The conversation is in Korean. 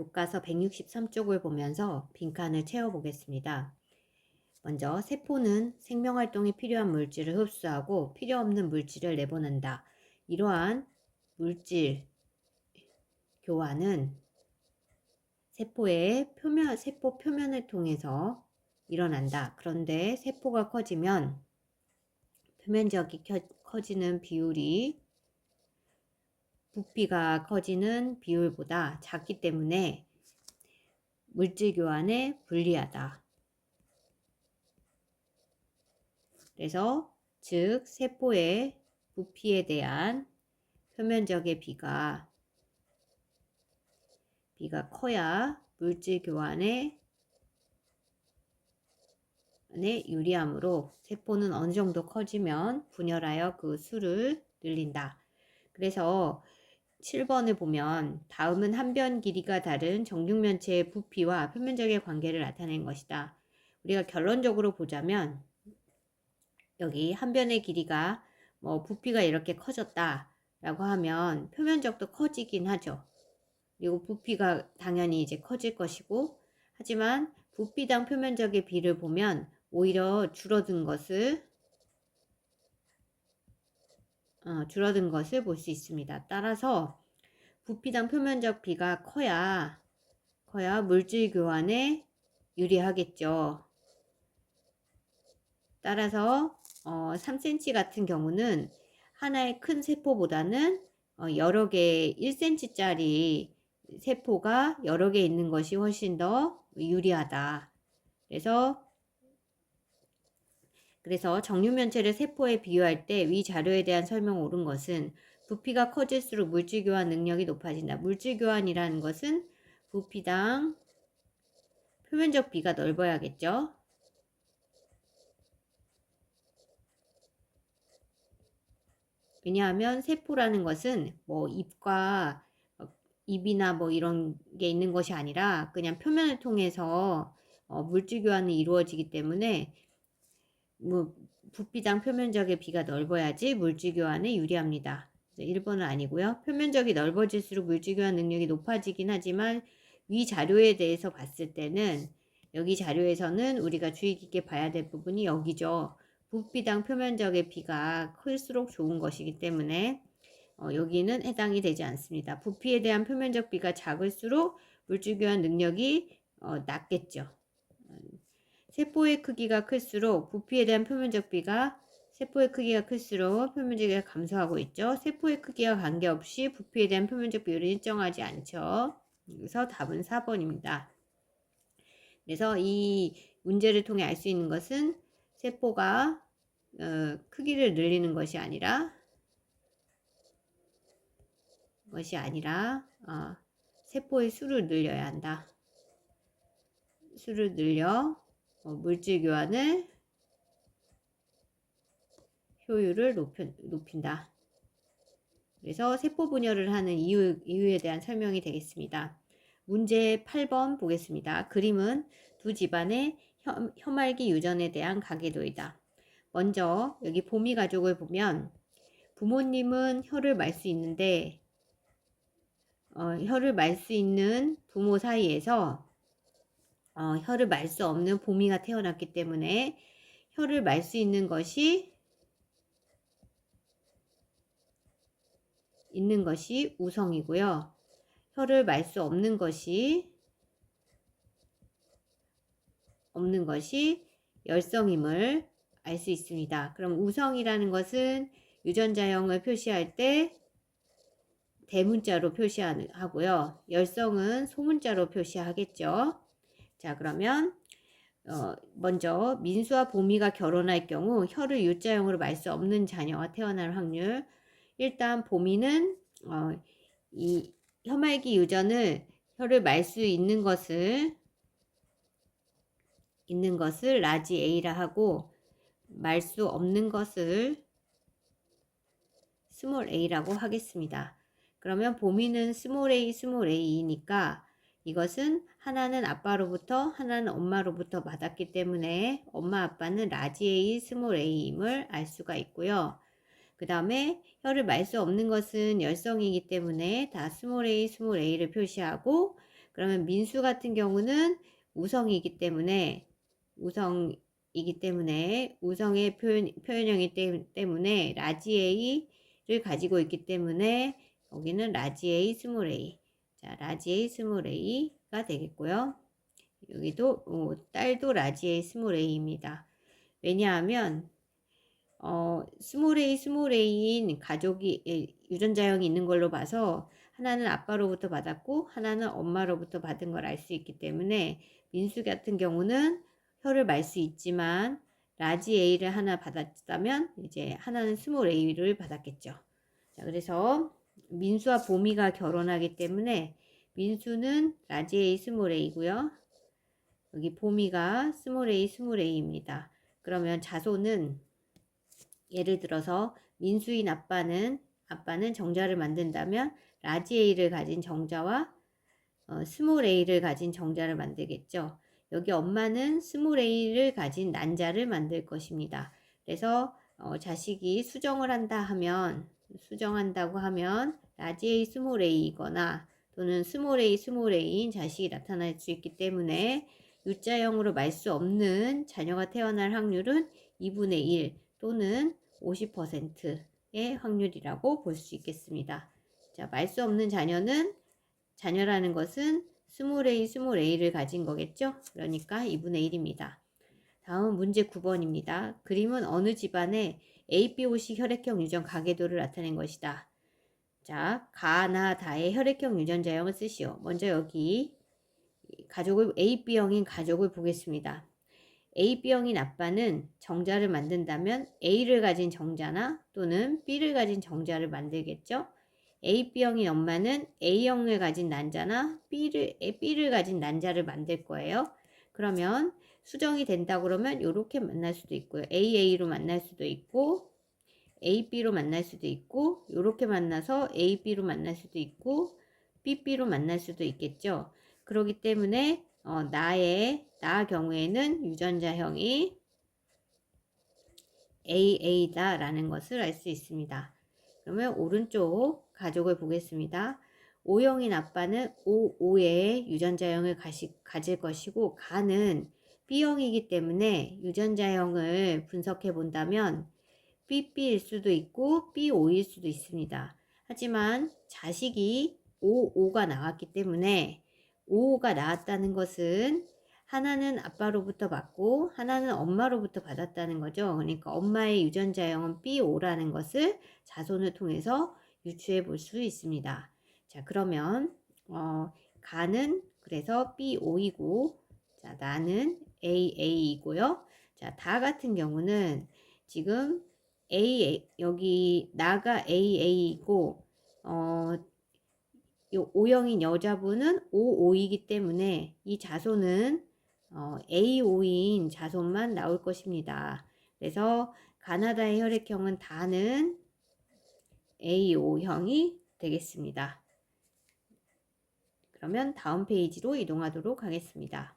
교과서 163쪽을 보면서 빈칸을 채워보겠습니다. 먼저 세포는 생명활동에 필요한 물질을 흡수하고 필요 없는 물질을 내보낸다. 이러한 물질 교환은 세포 표면을 통해서 일어난다. 그런데 세포가 커지면 표면적이 커지는 비율이 부피가 커지는 비율보다 작기 때문에 물질 교환에 불리하다. 그래서 즉 세포의 부피에 대한 표면적의 비가 커야 물질 교환에 유리하므로 세포는 어느 정도 커지면 분열하여 그 수를 늘린다. 그래서 7번을 보면 다음은 한변 길이가 다른 정육면체의 부피와 표면적의 관계를 나타낸 것이다. 우리가 결론적으로 보자면 여기 한변의 길이가 부피가 이렇게 커졌다 라고 하면 표면적도 커지긴 하죠. 그리고 부피가 당연히 이제 커질 것이고, 하지만 부피당 표면적의 비를 보면 오히려 줄어든 것을 볼 수 있습니다. 따라서 부피당 표면적 비가 커야 물질 교환에 유리하겠죠. 따라서 3cm 같은 경우는 하나의 큰 세포보다는 여러 개 1cm짜리 세포가 여러 개 있는 것이 훨씬 더 유리하다. 그래서 정육면체를 세포에 비유할 때 위 자료에 대한 설명 옳은 것은 부피가 커질수록 물질 교환 능력이 높아진다. 물질 교환이라는 것은 부피당 표면적 비가 넓어야겠죠. 왜냐하면 세포라는 것은 입이나 이런 게 있는 것이 아니라 그냥 표면을 통해서 물질 교환이 이루어지기 때문에 부피당 표면적의 비가 넓어야지 물질 교환에 유리합니다. 1번은 아니고요. 표면적이 넓어질수록 물질 교환 능력이 높아지긴 하지만 위 자료에 대해서 봤을 때는 여기 자료에서는 우리가 주의 깊게 봐야 될 부분이 여기죠. 부피당 표면적의 비가 클수록 좋은 것이기 때문에 여기는 해당이 되지 않습니다. 부피에 대한 표면적 비가 작을수록 물질 교환 능력이 낮겠죠. 세포의 크기가 클수록 부피에 대한 표면적 비가 세포의 크기가 클수록 표면적이 감소하고 있죠. 세포의 크기와 관계없이 부피에 대한 표면적 비율은 일정하지 않죠. 그래서 답은 4번입니다. 그래서 이 문제를 통해 알 수 있는 것은 세포가 크기를 늘리는 것이 아니라 세포의 수를 늘려야 한다. 수를 늘려 물질 교환을 효율을 높인다. 그래서 세포 분열을 하는 이유에 대한 설명이 되겠습니다. 문제 8번 보겠습니다. 그림은 두 집안의 혀말기 유전에 대한 가계도이다. 먼저 여기 보미 가족을 보면 부모님은 혀를 말 수 있는데 혀를 말 수 있는 부모 사이에서 혀를 말 수 없는 보미가 태어났기 때문에 혀를 말 수 있는 것이 우성이고요. 혀를 말 수 없는 것이 열성임을 알 수 있습니다. 그럼 우성이라는 것은 유전자형을 표시할 때 대문자로 표시하고요. 열성은 소문자로 표시하겠죠. 자, 그러면 먼저 민수와 보미가 결혼할 경우 혀를 유자형으로 말 수 없는 자녀가 태어날 확률. 일단 보미는 이 혀말기 유전을 혀를 말 수 있는 것을 라지 A라 하고 말 수 없는 것을 스몰 a라고 하겠습니다. 그러면 보미는 스몰 a이니까 이것은 하나는 아빠로부터 하나는 엄마로부터 받았기 때문에 엄마 아빠는 라지 A 스몰 a임을 알 수가 있고요. 그 다음에 혀를 말 수 없는 것은 열성이기 때문에 다 스몰 a를 표시하고, 그러면 민수 같은 경우는 우성이기 때문에 우성의 표현형이기 때문에 라지 A를 가지고 있기 때문에 여기는 라지 A, 스몰 A. 자, 라지 A, 스몰 A가 되겠고요. 여기도 딸도 라지 A, 스몰 A입니다. 왜냐하면 스몰 A인 가족이 유전자형이 있는 걸로 봐서 하나는 아빠로부터 받았고 하나는 엄마로부터 받은 걸 알 수 있기 때문에 민수 같은 경우는 혀를 말 수 있지만 라지 A를 하나 받았다면 이제 하나는 스몰 A를 받았겠죠. 자, 그래서 민수와 보미가 결혼하기 때문에 민수는 라지 A, 스몰 A고요. 여기 보미가 스몰 A입니다. 그러면 자손은 예를 들어서 민수인 아빠는 정자를 만든다면 라지 A를 가진 정자와 스몰 A를 가진 정자를 만들겠죠. 여기 엄마는 스몰 A를 가진 난자를 만들 것입니다. 그래서 자식이 수정한다고 하면 라지 A, 스몰 A이거나 또는 스몰 A인 자식이 나타날 수 있기 때문에 U자형으로 말 수 없는 자녀가 태어날 확률은 2분의 1 또는 50%의 확률이라고 볼 수 있겠습니다. 자, 말 수 없는 자녀라는 것은 스몰 A를 가진 거겠죠? 그러니까 2분의 1입니다. 다음 문제 9번입니다. 그림은 어느 집안의 ABOC 혈액형 유전 가계도를 나타낸 것이다. 자, 가나 다의 혈액형 유전자형을 쓰시오. 먼저 여기 AB형인 가족을 보겠습니다. AB형인 아빠는 정자를 만든다면 A를 가진 정자나 또는 B를 가진 정자를 만들겠죠. AB형인 엄마는 A형을 가진 난자나 B를 가진 난자를 만들 거예요. 그러면 수정이 된다 그러면 이렇게 만날 수도 있고요. AA로 만날 수도 있고 AB로 만날 수도 있고 이렇게 만나서 AB로 만날 수도 있고 BB로 만날 수도 있겠죠. 그렇기 때문에 나 경우에는 유전자형이 AA다 라는 것을 알 수 있습니다. 그러면 오른쪽 가족을 보겠습니다. O형인 아빠는 OO의 유전자형을 가질 것이고 가는 B형이기 때문에 유전자형을 분석해 본다면 BB일 수도 있고 BO일 수도 있습니다. 하지만 자식이 OO가 나왔기 때문에 OO가 나왔다는 것은 하나는 아빠로부터 받고 하나는 엄마로부터 받았다는 거죠. 그러니까 엄마의 유전자형은 BO라는 것을 자손을 통해서 유추해 볼 수 있습니다. 자, 그러면 가는 그래서 BO이고 자, 나는 AA이고요. 자, 다 같은 경우는 지금 여기 나가 AA이고 요 O형인 여자분은 OO이기 때문에 이 자손은 AO인 자손만 나올 것입니다. 그래서 가나다의 혈액형은 다는 AO형이 되겠습니다. 그러면 다음 페이지로 이동하도록 하겠습니다.